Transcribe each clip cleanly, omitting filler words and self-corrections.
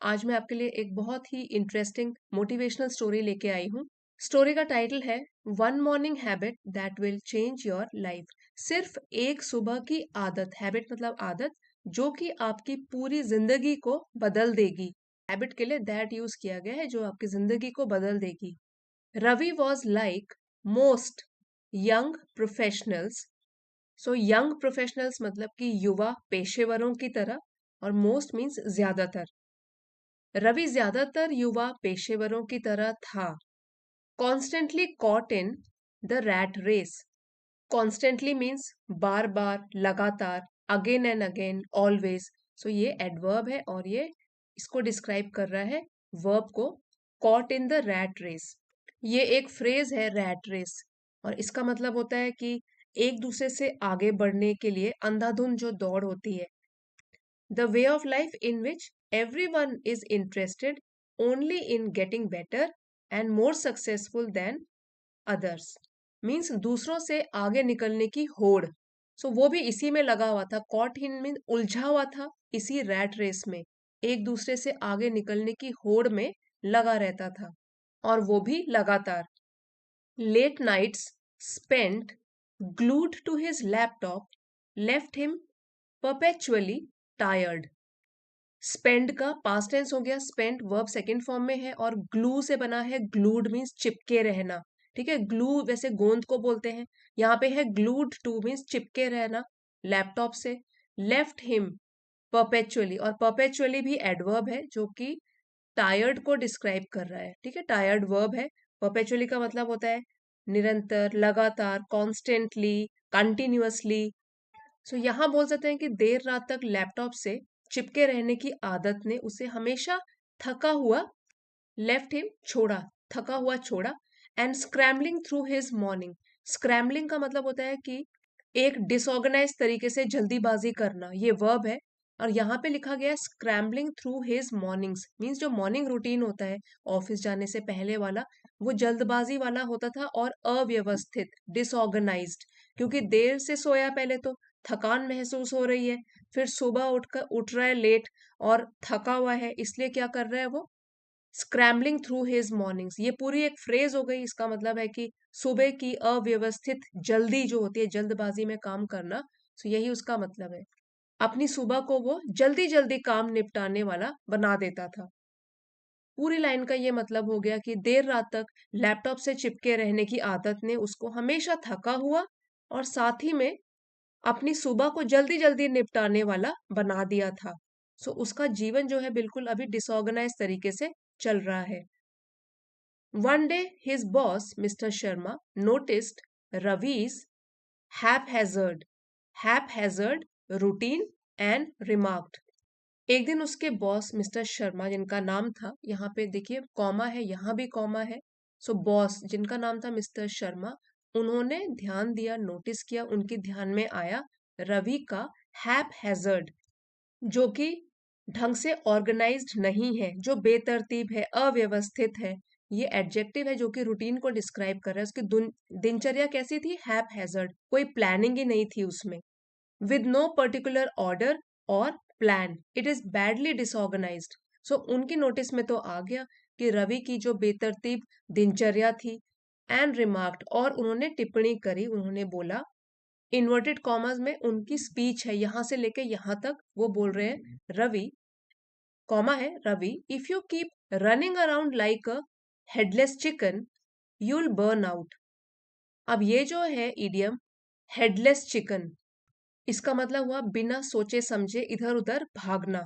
आज मैं आपके लिए एक बहुत ही इंटरेस्टिंग मोटिवेशनल स्टोरी लेके आई हूँ। स्टोरी का टाइटल है one morning habit that will change your life. सिर्फ एक सुबह की आदत, हैबिट मतलब आदत, जो कि आपकी पूरी जिंदगी को बदल देगी। हैबिट के लिए दैट यूज किया गया है, जो आपकी जिंदगी को बदल देगी। Ravi was like most young professionals. So young professionals मतलब कि युवा पेशेवरों की तरह, और मोस्ट मीन्स ज्यादातर। रवि ज्यादातर युवा पेशेवरों की तरह था। Constantly caught in the rat race. Constantly means बार बार, लगातार, again and again, always. So ये एडवर्ब है और ये इसको डिस्क्राइब कर रहा है, वर्ब को। Caught in the rat race, ये एक फ्रेज है, रैट रेस। और इसका मतलब होता है कि एक दूसरे से आगे बढ़ने के लिए अंधाधुंध जो दौड़ होती है। The way of life in which everyone is interested only in getting better and more successful than others, means दूसरों से आगे निकलने की होड़। वो भी इसी में लगा हुआ था। कॉट इन मीन उलझा हुआ था इसी रैट रेस में, एक दूसरे से आगे निकलने की होड़ में लगा रहता था, और वो भी लगातार। Late nights spent glued to his laptop left him perpetually tired। Spend का पास्ट टेंस हो गया, स्पेंड वर्ब सेकंड फॉर्म में है, और ग्लू से बना है, ग्लूड मीन्स चिपके रहना। ठीक है, ग्लू वैसे गोंद को बोलते हैं, यहाँ पे है ग्लूड टू मीन्स चिपके रहना लैपटॉप से। लेफ्ट हिम परपेचुअली, और परपेचुअली भी एडवर्ब है जो कि टायर्ड को डिस्क्राइब कर रहा है। ठीक है, टायर्ड वर्ब है। परपेचुअली का मतलब होता है निरंतर, लगातार, कॉन्स्टेंटली, कंटिन्यूअसली। यहाँ बोल सकते हैं कि देर रात तक लैपटॉप से चिपके रहने की आदत ने उसे हमेशा थका हुआ, लेफ्ट हिम छोड़ा, थका हुआ छोड़ा। And scrambling through his morning. Scrambling का मतलब होता है कि एक डिसऑर्गेनाइज तरीके से जल्दीबाजी करना, ये वर्ब है। और यहाँ पे लिखा गया है scrambling through his mornings, means जो मॉर्निंग रूटीन होता है ऑफिस जाने से पहले वाला, वो जल्दबाजी वाला होता था और अव्यवस्थित, डिसऑर्गेनाइज्ड। क्योंकि देर से सोया पहले, तो थकान महसूस हो रही है, फिर सुबह उठ रहा है लेट और थका हुआ है, इसलिए क्या कर रहा है वो, स्क्रैम्बलिंग थ्रू हिज मॉर्निंग्स। ये पूरी एक फ्रेज हो गई। इसका मतलब है कि सुबह की अव्यवस्थित जल्दी जो होती है, जल्दबाजी में काम करना। यही उसका मतलब है, अपनी सुबह को वो जल्दी जल्दी काम निपटाने वाला बना देता था। पूरी लाइन का ये मतलब हो गया कि देर रात तक लैपटॉप से चिपके रहने की आदत ने उसको हमेशा थका हुआ और साथ ही में अपनी सुबह को जल्दी जल्दी निपटाने वाला बना दिया था। उसका जीवन जो है बिल्कुल अभी डिसऑर्गेनाइज तरीके से चल रहा है। One day his boss mister Sharma noticed Ravi's haphazard routine and remarked. एक दिन उसके बॉस मिस्टर शर्मा, जिनका नाम था, यहाँ पे देखिए कॉमा है, यहाँ भी कॉमा है। बॉस जिनका नाम था मिस्टर शर्मा, उन्होंने ध्यान दिया, नोटिस किया, उनके ध्यान में आया रवि का हैप हैजर्ड, जो कि ढंग से ऑर्गेनाइज्ड नहीं है, जो बेतरतीब है, अव्यवस्थित है। ये एडजेक्टिव है जो कि रूटीन को डिस्क्राइब कर रहा है। उसकी दिनचर्या कैसी थी, हैप हैजर्ड, कोई प्लानिंग ही नहीं थी उसमें। with no particular order और plan, it is badly disorganized। उनकी नोटिस में तो आ गया कि रवि की जो बेतरतीब दिनचर्या थी। एंड रिमार्क्ड, और उन्होंने टिप्पणी करी, उन्होंने बोला, इन्वर्टेड कॉमर्स में उनकी स्पीच है, यहां से लेके यहां तक वो बोल रहे हैं, रवि, कॉमा है, Ravi, if you keep running around like a headless chicken you'll burn out. अब ये जो है इडियम, हेडलेस चिकन, इसका मतलब हुआ बिना सोचे समझे इधर उधर भागना।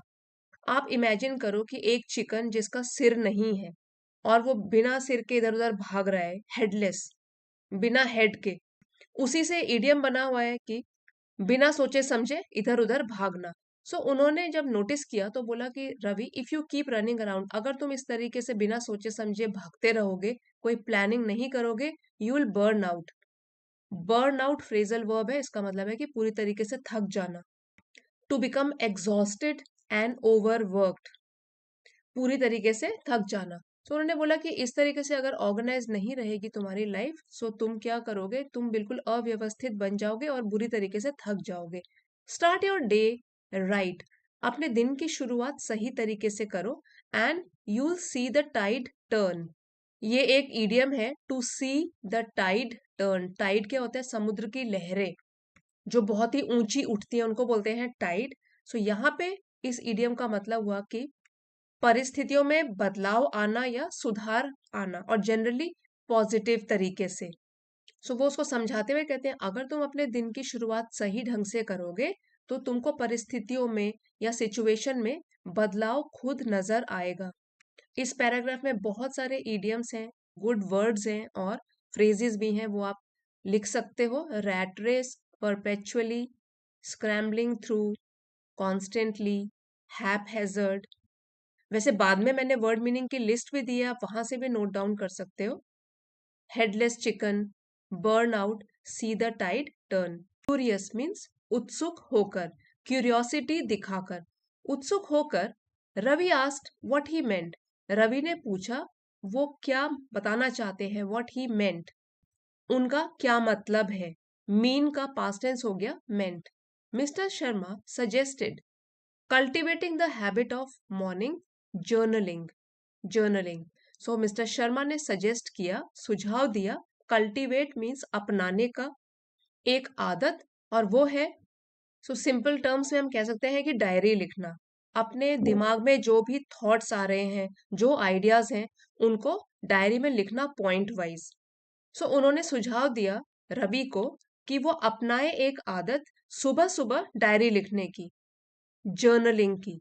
आप इमेजिन करो कि एक चिकन जिसका सिर नहीं है और वो बिना सिर के इधर उधर भाग रहा है, हेडलेस, बिना हेड के। उसी से इडियम बना हुआ है कि बिना सोचे समझे इधर उधर भागना। उन्होंने जब नोटिस किया तो बोला कि Ravi, if you keep running around, अगर तुम इस तरीके से बिना सोचे समझे भागते रहोगे, कोई प्लानिंग नहीं करोगे, you will burn out. Burn out phrasal verb है, इसका मतलब है कि पूरी तरीके से थक जाना। To become exhausted and overworked, पूरी तरीके से थक जाना। उन्होंने बोला कि इस तरीके से अगर ऑर्गेनाइज नहीं रहेगी तुम्हारी लाइफ, तुम क्या करोगे, तुम बिल्कुल अव्यवस्थित बन जाओगे और बुरी तरीके से थक जाओगे। स्टार्ट योर डे राइट, अपने दिन की शुरुआत सही तरीके से करो। And you'll see the tide turn. ये एक इडियम है, to see the tide turn. Tide क्या होता है? समुद्र की लहरें जो बहुत ही ऊंची उठती है उनको बोलते हैं टाइड। सो यहाँ पे इस इडियम का मतलब हुआ कि परिस्थितियों में बदलाव आना या सुधार आना, और जनरली पॉजिटिव तरीके से। सो वो उसको समझाते हुए कहते हैं अगर तुम अपने दिन की शुरुआत सही ढंग से करोगे तो तुमको परिस्थितियों में या सिचुएशन में बदलाव खुद नजर आएगा। इस पैराग्राफ में बहुत सारे इडियम्स हैं, गुड वर्ड्स हैं और फ्रेजेस भी हैं, वो आप लिख सकते हो। Rat race, perpetually, scrambling through, constantly, hap. वैसे बाद में मैंने वर्ड मीनिंग की लिस्ट भी दी है, आप वहां से भी नोट डाउन कर सकते हो। Headless chicken, burn out, see the tide turn. Curious means उत्सुक होकर, क्यूरियोसिटी दिखाकर। उत्सुक होकर, Ravi asked what he meant. Ravi ने पूछा वो क्या बताना चाहते हैं, व्हाट ही मेंट, उनका क्या मतलब है। मीन का पास्ट टेंस हो गया मेंट। Mister Sharma suggested cultivating the habit of morning journaling. Journaling. So mister Sharma ने सजेस्ट किया, सुझाव दिया, कल्टीवेट मीन्स अपनाने का एक आदत, और वो है, सो सिंपल टर्म्स में हम कह सकते हैं कि डायरी लिखना। अपने दिमाग में जो भी थॉट्स आ रहे हैं, जो आइडियाज हैं, उनको डायरी में लिखना पॉइंट वाइज। सो उन्होंने सुझाव दिया रवि को कि वो अपनाए एक आदत, सुबह सुबह डायरी लिखने की, जर्नलिंग की।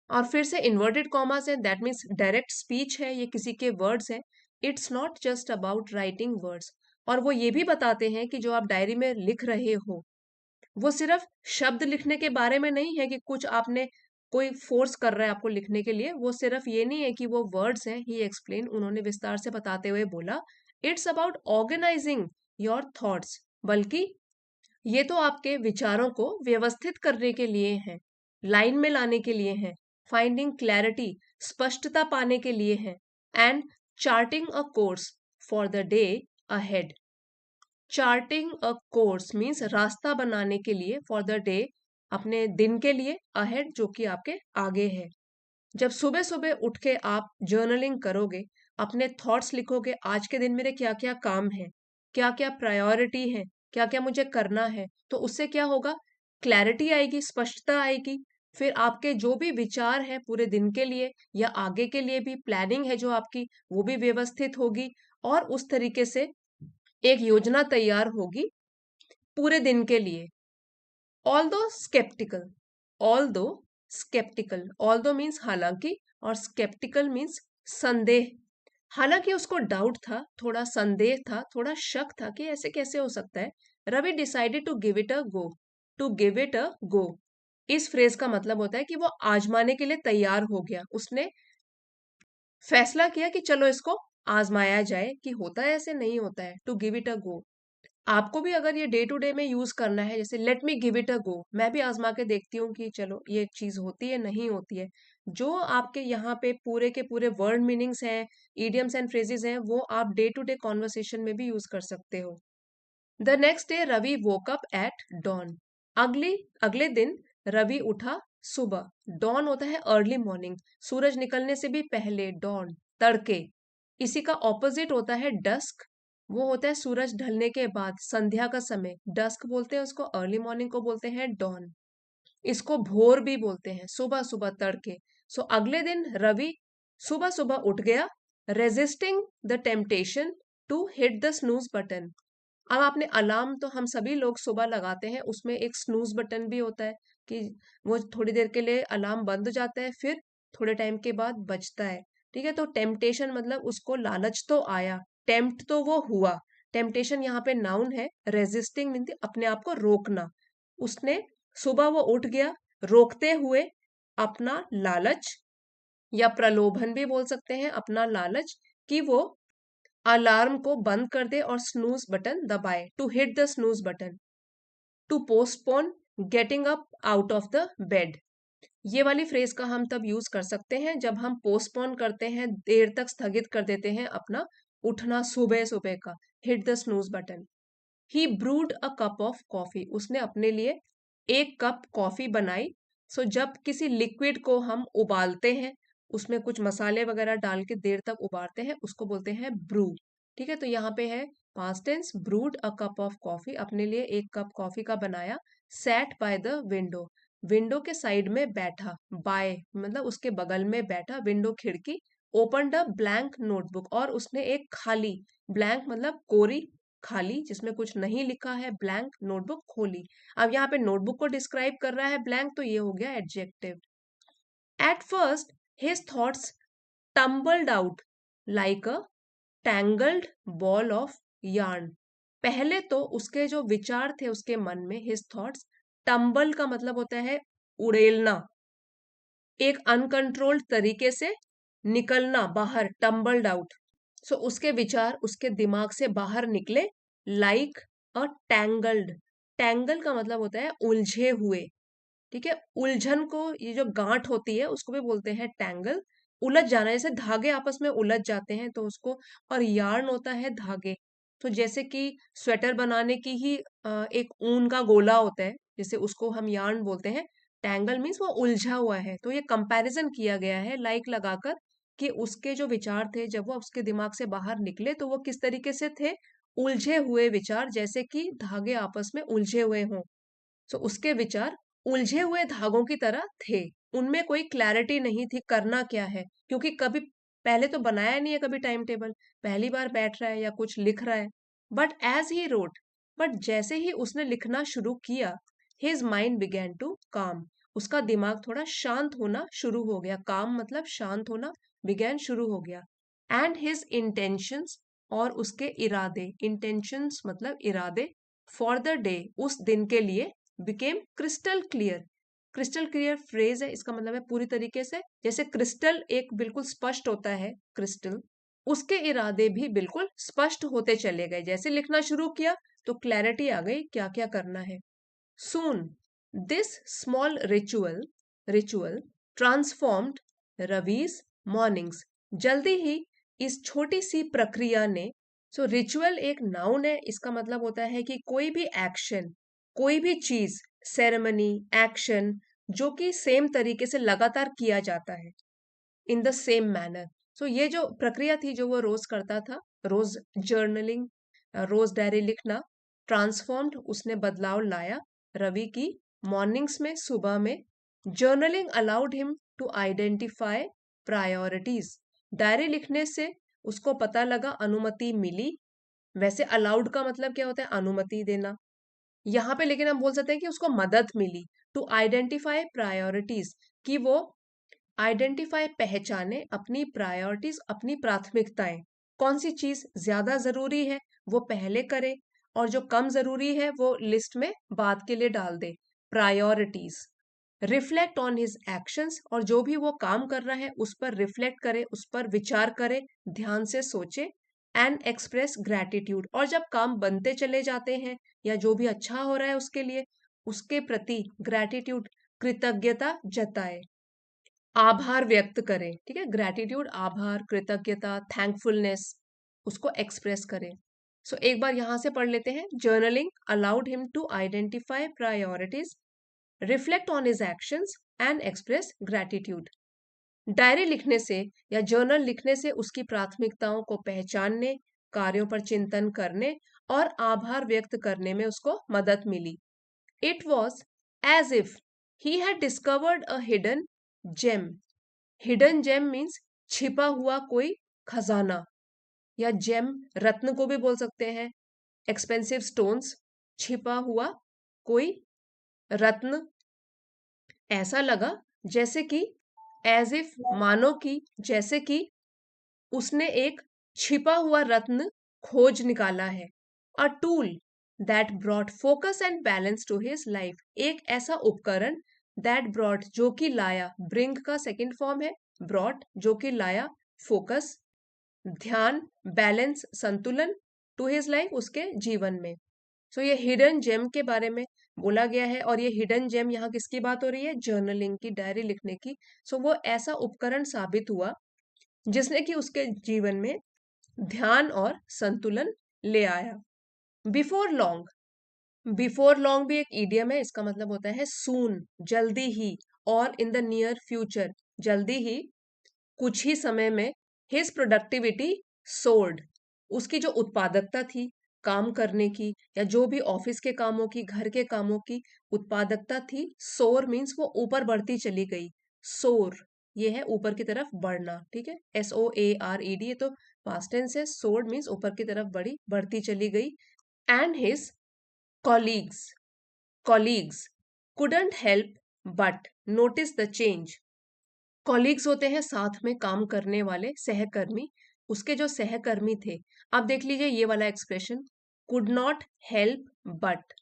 और फिर से इन्वर्टेड कॉमास है, दैट मीन्स डायरेक्ट स्पीच है, ये किसी के वर्ड्स हैं। It's not just about writing words. और वो ये भी बताते हैं कि जो आप डायरी में लिख रहे हो वो सिर्फ शब्द लिखने के बारे में नहीं है कि कुछ आपने कोई फोर्स कर रहा है आपको लिखने के लिए, वो सिर्फ ये नहीं है कि वो वर्ड्स हैं। ही एक्सप्लेन, उन्होंने विस्तार से बताते हुए बोला, it's about organising your thoughts, बल्कि ये तो आपके विचारों को व्यवस्थित करने के लिए हैं, लाइन में लाने के लिए हैं, फाइंडिंग क्लैरिटी, स्पष्टता पाने के लिए हैं, and charting a course for the day ahead. Charting a course means रास्ता बनाने के लिए, फॉर द डे अपने दिन के लिए, अहेड जो कि आपके आगे है। जब सुबह सुबह उठ के आप जर्नलिंग करोगे, अपने थॉट्स लिखोगे, आज के दिन मेरे क्या क्या काम है, क्या क्या प्रायोरिटी है, क्या क्या मुझे करना है, तो उससे क्या होगा, क्लैरिटी आएगी, स्पष्टता आएगी। फिर आपके जो भी विचार है पूरे दिन के लिए या आगे के लिए भी प्लानिंग है जो आपकी, वो भी व्यवस्थित होगी, और उस तरीके से एक योजना तैयार होगी पूरे दिन के लिए। Although sceptical, although sceptical, although means हालांकि, और स्केप्टिकल मीन्स संदेह। हालांकि उसको डाउट था, थोड़ा संदेह था, थोड़ा शक था कि ऐसे कैसे हो सकता है, Ravi decided to give it a go. To give it a go, इस फ्रेज का मतलब होता है कि वो आजमाने के लिए तैयार हो गया, उसने फैसला किया कि चलो इसको आजमाया जाए कि होता है ऐसे नहीं होता है। To give it a go, आपको भी अगर ये डे टू डे में यूज करना है, जैसे let me give it a go, मैं भी आजमा के देखती हूँ कि चलो ये चीज होती है नहीं होती है। जो आपके यहाँ पे पूरे के पूरे वर्ड मीनिंग्स हैं, इडियम्स एंड फ्रेजेस हैं, वो आप डे टू डे कॉन्वर्सेशन में भी यूज कर सकते हो। The next day Ravi woke up at dawn. अगली अगले दिन रवि उठा सुबह। डॉन होता है अर्ली मॉर्निंग, सूरज निकलने से भी पहले, डॉन, तड़के। इसी का ऑपोजिट होता है डस्क, वो होता है सूरज ढलने के बाद, संध्या का समय, डस्क बोलते हैं उसको, अर्ली मॉर्निंग को बोलते हैं डॉन। इसको भोर भी बोलते हैं, सुबह सुबह, तड़के। सो अगले दिन रवि सुबह सुबह उठ गया, resisting the temptation to hit the snooze button. अब आपने अलार्म तो हम सभी लोग सुबह लगाते हैं, उसमें एक स्नूज बटन भी होता है कि वो थोड़ी देर के लिए अलार्म बंद हो जाता है, फिर थोड़े टाइम के बाद बजता है। ठीक है, तो टेम्पटेशन मतलब उसको लालच तो आया, टेम्प्ट तो वो हुआ। टेम्पटेशन यहाँ पे नाउन है, रेजिस्टिंग मीन अपने आप को रोकना। उसने सुबह वो उठ गया, रोकते हुए अपना लालच, या प्रलोभन भी बोल सकते हैं, अपना लालच, कि वो अलार्म को बंद कर दे और स्नूज बटन दबाए। To hit the snooze button, to postpone getting up out of the bed. ये वाली फ्रेज का हम तब यूज कर सकते हैं जब हम पोस्टपोन करते हैं, देर तक स्थगित कर देते हैं अपना उठना सुबह सुबह का। Hit the snooze button. He brood a cup of coffee, उसने अपने लिए एक कप कॉफी बनाई। सो जब किसी लिक्विड को हम उबालते हैं, उसमें कुछ मसाले वगैरह डाल के देर तक उबालते हैं, उसको बोलते हैं ब्रू। ठीक है, तो यहाँ पे है past tense, brewed a cup of coffee, अपने लिए एक कप कॉफी का बनाया। Sat by the window, window के साइड में बैठा, बाय मतलब उसके बगल में बैठा, विंडो खिड़की। ओपनड अ ब्लैंक नोटबुक, और उसने एक खाली, ब्लैंक मतलब कोरी, खाली जिसमें कुछ नहीं लिखा है, ब्लैंक नोटबुक खोली। अब यहाँ पे नोटबुक को डिस्क्राइब कर रहा है ब्लैंक, तो ये हो गया adjective. At first his thoughts tumbled out like a tangled ball of yarn। पहले तो उसके जो विचार थे उसके मन में, हिज थॉट्स, टम्बल का मतलब होता है उड़ेलना, एक अनकंट्रोल्ड तरीके से निकलना बाहर, टम्बल्ड आउट। सो उसके विचार उसके दिमाग से बाहर निकले, लाइक अ टैंगल्ड, टैंगल का मतलब होता है उलझे हुए। ठीक है, उलझन को, ये जो गांठ होती है उसको भी बोलते हैं टैंगल, उलझ जाना, जैसे धागे आपस में उलझ जाते हैं तो उसको, और यार्न होता है धागे। तो जैसे कि स्वेटर बनाने की ही एक ऊन का गोला होता है, जैसे उसको हम यार्न बोलते हैं। टैंगल मीन्स वो उलझा हुआ है, तो ये कंपैरिजन किया गया है लाइक लगाकर, कि उसके जो विचार थे जब वो उसके दिमाग से बाहर निकले तो वो किस तरीके से थे, उलझे हुए विचार, जैसे कि धागे आपस में उलझे हुए हों। सो उसके विचार उलझे हुए धागों की तरह थे, उनमें कोई क्लैरिटी नहीं थी करना क्या है, क्योंकि कभी पहले तो बनाया नहीं है कभी टाइम टेबल, पहली बार बैठ रहा है या कुछ लिख रहा है। But as he wrote, but जैसे ही उसने लिखना शुरू किया, हिज माइंड बिगेन टू काम, उसका दिमाग थोड़ा शांत होना शुरू हो गया, काम मतलब शांत होना, बिगेन शुरू हो गया। एंड हिज इंटेंशंस, और उसके इरादे, इंटेंशंस मतलब इरादे, फॉर द डे, उस दिन के लिए, became crystal clear. Crystal clear phrase है, इसका मतलब है पूरी तरीके से, जैसे क्रिस्टल एक बिल्कुल स्पष्ट होता है क्रिस्टल, उसके इरादे भी बिल्कुल स्पष्ट होते चले गए, जैसे लिखना शुरू किया तो क्लैरिटी आ गई क्या क्या करना है। Soon this small ritual transformed Ravi's mornings, जल्दी ही इस छोटी सी प्रक्रिया ने, सो रिचुअल एक नाउन है, इसका मतलब होता है कि कोई भी एक्शन, कोई भी चीज, सेरेमनी, एक्शन, जो कि सेम तरीके से लगातार किया जाता है, in the same manner. So ये जो प्रक्रिया थी जो वो रोज करता था, रोज जर्नलिंग, रोज डायरी लिखना, ट्रांसफॉर्म्ड उसने बदलाव लाया रवि की मॉर्निंग्स में, सुबह में। Journaling allowed him to identify priorities, diary लिखने से उसको पता लगा, अनुमति मिली। वैसे अलाउड का मतलब क्या होता है, अनुमति देना, यहाँ पे लेकिन हम बोल सकते हैं कि उसको मदद मिली, टू आइडेंटिफाई प्रायोरिटीज, कि वो आइडेंटिफाई, पहचाने अपनी प्रायोरिटीज, अपनी प्राथमिकताएं, कौन सी चीज ज्यादा जरूरी है वो पहले करे, और जो कम जरूरी है वो लिस्ट में बाद के लिए डाल दे, priorities. Reflect on his actions, और जो भी वो काम कर रहा है उस पर रिफ्लेक्ट करे, उस पर विचार करे, ध्यान से सोचे। एंड एक्सप्रेस ग्रैटिट्यूड, और जब काम बनते चले जाते हैं या जो भी अच्छा हो रहा है उसके लिए, उसके प्रति ग्रैटिट्यूड, कृतज्ञता जताए, आभार व्यक्त करें। ठीक है, ग्रैटिट्यूड, आभार, कृतज्ञता, थैंकफुलनेस, उसको एक्सप्रेस करें। सो एक बार यहां से पढ़ लेते हैं। Journaling allowed him to identify priorities, reflect on his actions and express gratitude. Diary लिखने से या जर्नल लिखने से उसकी प्राथमिकताओं को पहचानने, कार्यों पर चिंतन करने और आभार व्यक्त करने में उसको मदद मिली। It was as if he had discovered a hidden gem. Hidden gem means छिपा हुआ कोई खजाना, या जेम रत्न को भी बोल सकते हैं, एक्सपेंसिव स्टोन्स, छिपा हुआ कोई रत्न। ऐसा लगा जैसे कि, एज इफ मानो कि, जैसे कि उसने एक छिपा हुआ रत्न खोज निकाला है। A tool that brought focus and balance to his life, एक ऐसा उपकरण, दैट ब्रॉट जो कि लाया, ब्रिंग का सेकंड फॉर्म है, ब्रॉट जो कि लाया, फोकस ध्यान, बैलेंस संतुलन, टू हिज लाइफ उसके जीवन में। सो ये हिडन जेम के बारे में बोला गया है, और ये हिडन जेम यहाँ किसकी बात हो रही है, जर्नलिंग की, डायरी लिखने की। सो वो ऐसा उपकरण साबित हुआ जिसने कि उसके जीवन में ध्यान और संतुलन ले आया। बिफोर लॉन्ग, बिफोर लॉन्ग भी एक ईडियम है, इसका मतलब होता है सून, जल्दी ही, और इन द नियर फ्यूचर, जल्दी ही, कुछ ही समय में हिज प्रोडक्टिविटी सोर्ड, उसकी जो उत्पादकता थी काम करने की या जो भी ऑफिस के कामों की घर के कामों की उत्पादकता थी, सोर मीन्स वो ऊपर बढ़ती चली गई। सोर ये है ऊपर की तरफ बढ़ना, ठीक है, SOARED, ये तो पास्ट टेंस है। सोर्ड मीन्स ऊपर की तरफ बढ़ी, बढ़ती चली गई। And his colleagues colleagues couldn't help but notice the change। Colleagues होते हैं साथ में काम करने वाले सहकर्मी, उसके जो सहकर्मी थे। अब देख लीजिए ये वाला expression, could not help but,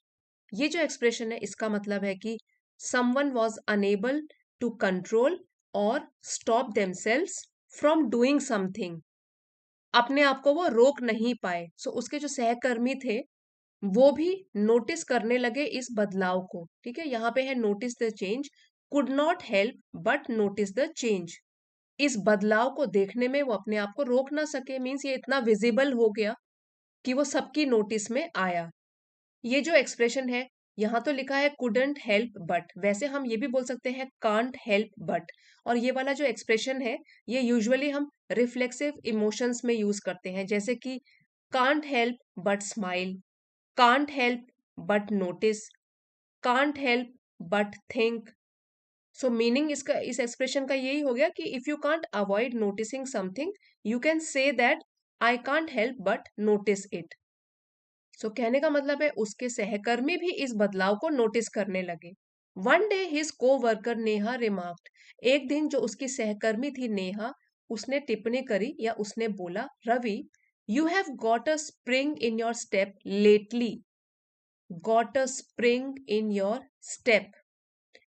ये जो एक्सप्रेशन है इसका मतलब है कि someone was unable to control और stop themselves from doing something, अपने आप को वो रोक नहीं पाए। सो उसके जो सहकर्मी थे वो भी नोटिस करने लगे इस बदलाव को, ठीक है, यहाँ पे है notice the change, could not help but notice the change. इस बदलाव को देखने में वो अपने आप को रोक ना सके, मीन्स ये इतना विजिबल हो गया कि वो सबकी नोटिस में आया। ये जो एक्सप्रेशन है यहाँ तो लिखा है कुडंट हेल्प बट, वैसे हम ये भी बोल सकते हैं कांट हेल्प बट। और ये वाला जो एक्सप्रेशन है ये यूजुअली हम रिफ्लेक्सिव इमोशंस में यूज करते हैं, जैसे कि can't help but smile, can't help but notice, can't help but think. So meaning इसका इस एक्सप्रेशन का यही हो गया कि if you can't avoid noticing something you can say that I can't help but notice it. सो कहने का मतलब है उसके सहकर्मी भी इस बदलाव को नोटिस करने लगे। वन डे हिज को वर्कर नेहा रिमार्क्ड, एक दिन जो उसकी सहकर्मी थी नेहा, उसने टिप्पणी करी या उसने बोला, Ravi you have got a spring in your step lately. Got a spring in your step,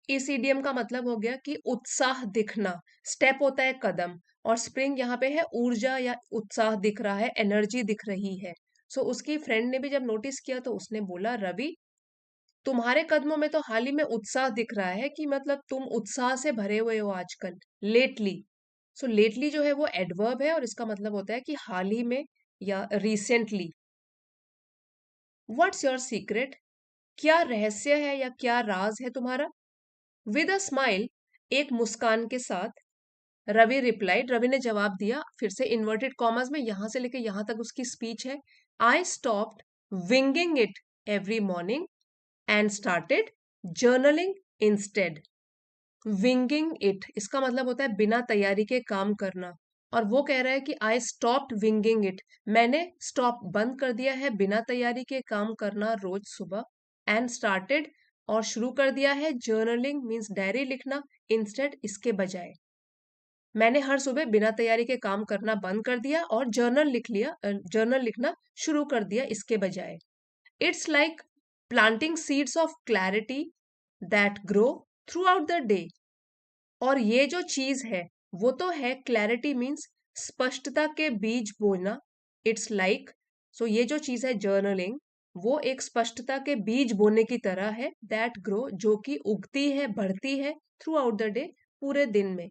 इस इडियम का मतलब हो गया कि उत्साह दिखना। स्टेप होता है कदम और स्प्रिंग यहाँ पे है ऊर्जा या उत्साह दिख रहा है, एनर्जी दिख रही है। सो उसकी फ्रेंड ने भी जब नोटिस किया तो उसने बोला, रवि तुम्हारे कदमों में तो हाल ही में उत्साह दिख रहा है, कि मतलब तुम उत्साह से भरे हुए हो आजकल, लेटली। सो लेटली जो है वो एडवर्ब है और इसका मतलब होता है कि हाल ही में या रिसेंटली। व्हाट्स योर सीक्रेट, क्या रहस्य है या क्या राज है तुम्हारा। विद अ स्माइल, एक मुस्कान के साथ, रवि रिप्लाइड, रवि ने जवाब दिया, फिर से इन्वर्टेड कॉमर्स में, यहां से लेके यहां तक उसकी स्पीच है। I stopped winging it every morning and started journaling instead. Winging it इसका मतलब होता है बिना तैयारी के काम करना, और वो कह रहा है कि आई स्टॉप्ड विंगिंग इट, मैंने स्टॉप बंद कर दिया है बिना तैयारी के काम करना रोज सुबह। एंड स्टार्टेड और शुरू कर दिया है जर्नलिंग मीन्स डायरी लिखना, इंस्टेड इसके बजाय। मैंने हर सुबह बिना तैयारी के काम करना बंद कर दिया और जर्नल लिखना शुरू कर दिया इसके बजाय। It's like planting seeds of clarity that grow through out the day. और ये जो चीज है वो तो है क्लैरिटी मीन्स स्पष्टता के बीज बोना। इट्स लाइक, सो ये जो चीज है जर्नलिंग, वो एक स्पष्टता के बीज बोने की तरह है, दैट ग्रो जो कि उगती है बढ़ती है, थ्रू आउट द डे पूरे दिन में।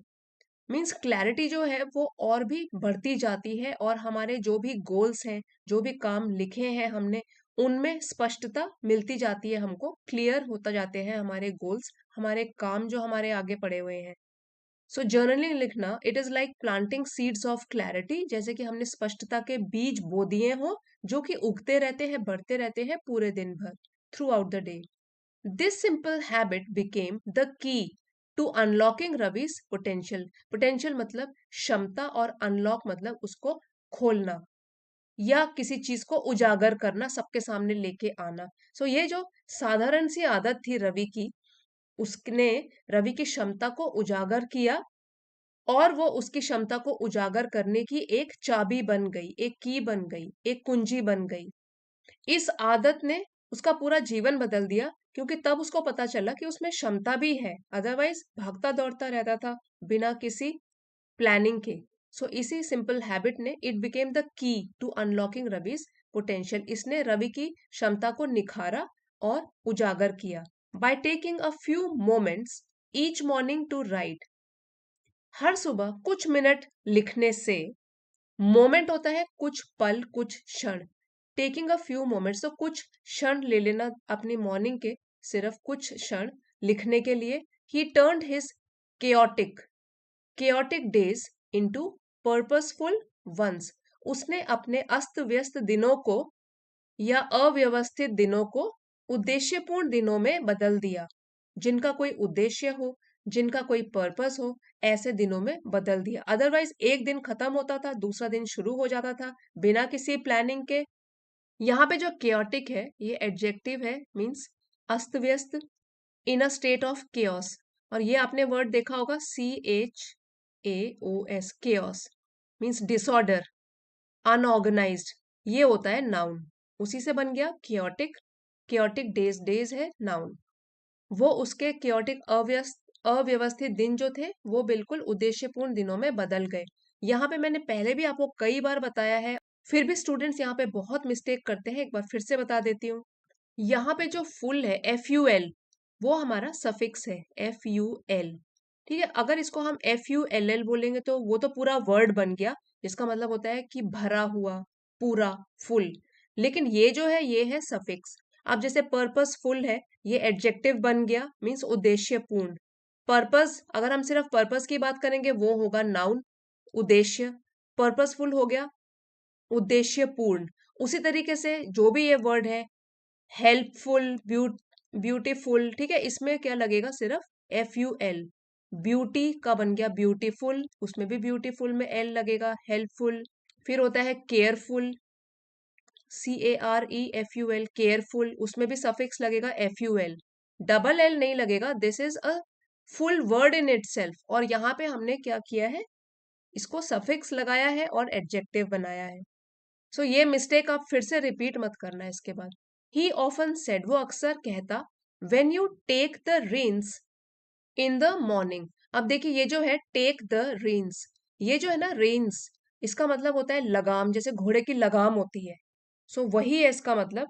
मीन्स क्लैरिटी जो है वो और भी बढ़ती जाती है और हमारे जो भी गोल्स हैं, जो भी काम लिखे हैं हमने, उनमें स्पष्टता मिलती जाती है, हमको क्लियर होता जाते हैं हमारे गोल्स, हमारे काम जो हमारे आगे पड़े हुए हैं। सो जर्नलिंग लिखना, it is like planting seeds of clarity, जैसे कि हमने स्पष्टता के बीज बो दिए हों जो कि उगते रहते हैं बढ़ते रहते हैं पूरे दिन भर, through out the day. This simple habit became the key to unlocking Ravi's potential। Potential मतलब क्षमता और unlock मतलब उसको खोलना या किसी चीज को उजागर करना, सबके सामने लेके आना। सो ये जो साधारण सी आदत थी रवि की, उसने रवि की क्षमता को उजागर किया और वो उसकी क्षमता को उजागर करने की एक चाबी बन गई, एक की बन गई, एक कुंजी बन गई। इस आदत ने उसका पूरा जीवन बदल दिया, क्योंकि तब उसको पता चला कि उसमें क्षमता भी है, अदरवाइज भागता दौड़ता रहता था बिना किसी प्लानिंग के। सो इसी सिंपल हैबिट ने, it became the key to unlocking Ravi's potential, इसने रवि की क्षमता को निखारा और उजागर किया। By taking a few moments each morning to write, हर सुबह कुछ मिनट लिखने से, मोमेंट होता है कुछ पल कुछ क्षण, टेकिंग अ फ्यू मोमेंट्स तो कुछ क्षण ले लेना अपनी मॉर्निंग के, सिर्फ कुछ क्षण लिखने के लिए। ही turned his chaotic chaotic days into purposeful ones. उसने अपने अस्त व्यस्त दिनों को या अव्यवस्थित दिनों को उद्देश्यपूर्ण दिनों में बदल दिया। जिनका कोई उद्देश्य हो, जिनका कोई पर्पस हो, ऐसे दिनों में बदल दिया। अदरवाइज एक दिन खत्म होता था, दूसरा दिन शुरू हो जाता था बिना किसी प्लानिंग के। यहाँ पे जो केयोटिक है ये एडजेक्टिव है, मीन्स अस्त व्यस्त, इन अ स्टेट ऑफ केओस। और ये आपने वर्ड देखा होगा, CHAOS, chaos means disorder, unorganised, ये होता है नाउन। उसी से बन गया केयोटिक। केयोटिक डेज, डेज है नाउन। वो उसके केयोटिक अव्यवस्थित दिन जो थे वो बिल्कुल उद्देश्यपूर्ण दिनों में बदल गए। यहाँ पे मैंने पहले भी आपको कई बार बताया है, फिर भी स्टूडेंट्स यहाँ पे बहुत मिस्टेक करते हैं, एक बार फिर से बता देती हूँ। यहाँ पे जो फुल है FUL, वो हमारा सफिक्स है FUL। ठीक है, अगर इसको हम FULL बोलेंगे तो वो तो पूरा वर्ड बन गया, जिसका मतलब होता है कि भरा हुआ, पूरा, फुल। लेकिन ये जो है ये है सफिक्स। अब जैसे पर्पसफुल है, ये एडजेक्टिव बन गया, मीन्स उद्देश्यपूर्ण। पर्पस, अगर हम सिर्फ पर्पस की बात करेंगे वो होगा नाउन, उद्देश्य। पर्पसफुल हो गया उद्देश्यपूर्ण। उसी तरीके से जो भी ये वर्ड है, हेल्पफुल, ब्यूटीफुल, ठीक है, इसमें क्या लगेगा, सिर्फ FUL। ब्यूटी का बन गया ब्यूटीफुल, उसमें भी ब्यूटीफुल में L लगेगा, हेल्पफुल। फिर होता है केयरफुल, CAREFUL, केयरफुल, उसमें भी सफिक्स लगेगा FUL। डबल L नहीं लगेगा, this is a full word in itself. और यहाँ पे हमने क्या किया है, इसको सफिक्स लगाया है और एडजेक्टिव बनाया है। सो ये मिस्टेक आप फिर से रिपीट मत करना इसके बाद। ही ऑफन सेड, वो अक्सर कहता, when you take the reins in the morning. अब देखिए ये जो है टेक द reins, ये जो है ना reins, इसका मतलब होता है लगाम, जैसे घोड़े की लगाम होती है। सो वही है इसका मतलब,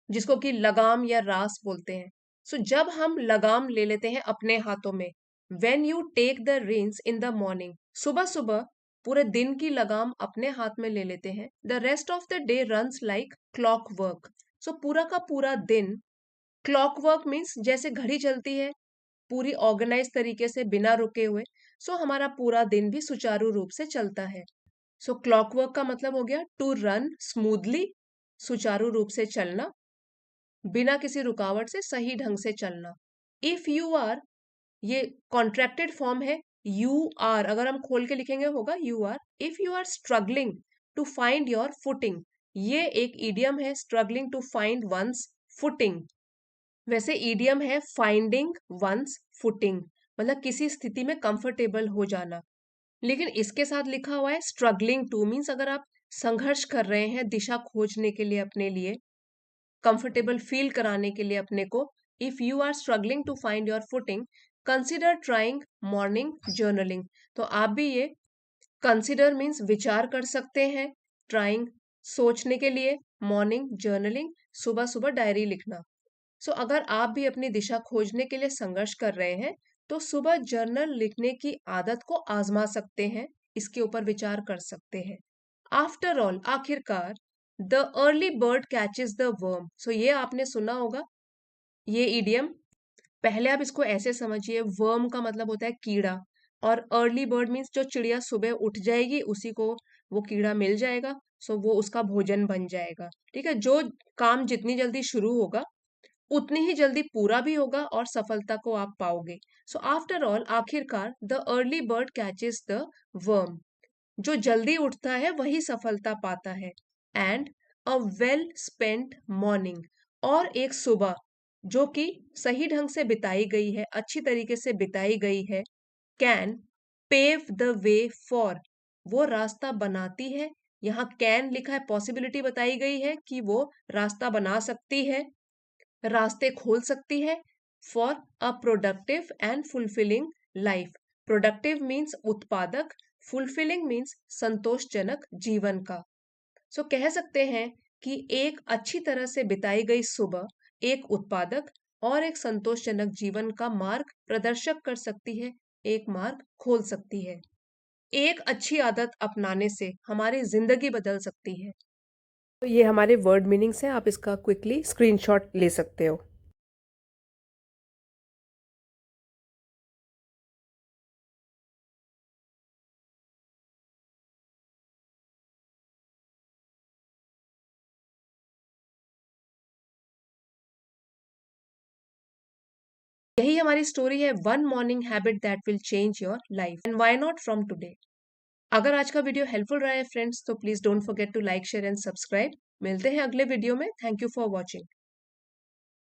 जिसको कि लगाम या रास बोलते हैं। सो जब हम लगाम ले लेते हैं अपने हाथों में, when you take the reins in the morning, सुबह सुबह पूरे दिन की लगाम अपने हाथ में ले लेते हैं, the rest of the day runs like clockwork. So पूरा का पूरा दिन, क्लॉक वर्क मीन्स जैसे घड़ी चलती है पूरी ऑर्गेनाइज तरीके से बिना रुके हुए, सो हमारा पूरा दिन भी सुचारू रूप से चलता है। सो क्लॉक वर्क का मतलब हो गया टू रन स्मूथली, सुचारू रूप से चलना, बिना किसी रुकावट से सही ढंग से चलना। इफ यू आर, ये कॉन्ट्रैक्टेड फॉर्म है, यू आर, अगर हम खोल के लिखेंगे होगा you are. If you are struggling to find your footing, ये एक ईडियम है, struggling to find one's footing. वैसे ईडियम है फाइंडिंग वंस फुटिंग, मतलब किसी स्थिति में कंफर्टेबल हो जाना। लेकिन इसके साथ लिखा हुआ है स्ट्रगलिंग टू, मीन्स अगर आप संघर्ष कर रहे हैं दिशा खोजने के लिए अपने लिए, कंफर्टेबल फील कराने के लिए अपने को, if you are struggling to find your footing, consider trying morning journaling. तो आप भी ये कंसिडर मीन्स विचार कर सकते हैं, ट्राइंग सोचने के लिए, मॉर्निंग जर्नलिंग सुबह सुबह डायरी लिखना। सो अगर आप भी अपनी दिशा खोजने के लिए संघर्ष कर रहे हैं तो सुबह जर्नल लिखने की आदत को आजमा सकते हैं, इसके ऊपर विचार कर सकते हैं। आफ्टर ऑल, आखिरकार, the early bird catches the worm. So ये आपने सुना होगा ये इडियम। पहले आप इसको ऐसे समझिए, वर्म का मतलब होता है कीड़ा, और अर्ली बर्ड मीन्स जो चिड़िया सुबह उठ जाएगी उसी को वो कीड़ा मिल जाएगा, सो वो उसका भोजन बन जाएगा। ठीक है, जो काम जितनी जल्दी शुरू होगा उतनी ही जल्दी पूरा भी होगा और सफलता को आप पाओगे। सो आफ्टर ऑल, आखिरकार, the early bird catches the worm, जो जल्दी उठता है वही सफलता पाता है। And a well spent morning, और एक सुबह जो कि सही ढंग से बिताई गई है, अच्छी तरीके से बिताई गई है, can pave the way for, वो रास्ता बनाती है। यहाँ कैन लिखा है, पॉसिबिलिटी बताई गई है कि वो रास्ता बना सकती है, रास्ते खोल सकती है, for a productive and fulfilling life. Productive means उत्पादक, फुलफिलिंग मीन्स संतोषजनक जीवन का। सो कह सकते हैं कि एक अच्छी तरह से बिताई गई सुबह एक उत्पादक और एक संतोषजनक जीवन का मार्ग प्रदर्शक कर सकती है, एक मार्ग खोल सकती है। एक अच्छी आदत अपनाने से हमारी जिंदगी बदल सकती है। तो ये हमारे वर्ड मीनिंग्स हैं, आप इसका क्विकली स्क्रीनशॉट ले सकते हो। यही हमारी स्टोरी है, one morning habit that will change your life, and why not from today. अगर आज का वीडियो हेल्पफुल रहा है फ्रेंड्स, तो please don't forget to like, share and subscribe. मिलते हैं अगले वीडियो में। Thank you for watching.